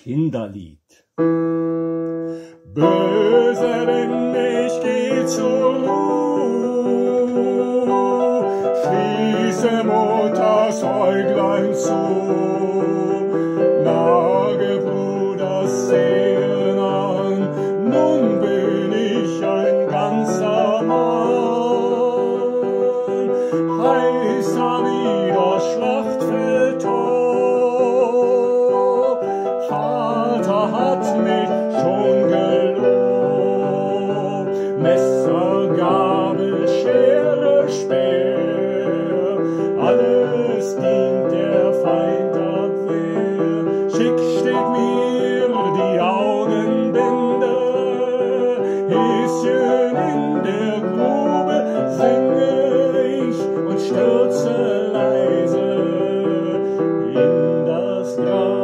Kinderlied. Böse bin ich, geh zur Ruh, schließe Mutters Äuglein zu, nage Bruders Segen an, nun bin ich ein ganzer Mann. Heiß an jeder Schlachtfeldtor, Vater hat mich schon gelobt. Messer, Gabel, Schere, Speer, alles dient der Feindabwehr. Schick steht mir die Augenbinde, Häschen in der Grube singe ich und stürze leise in das Grab.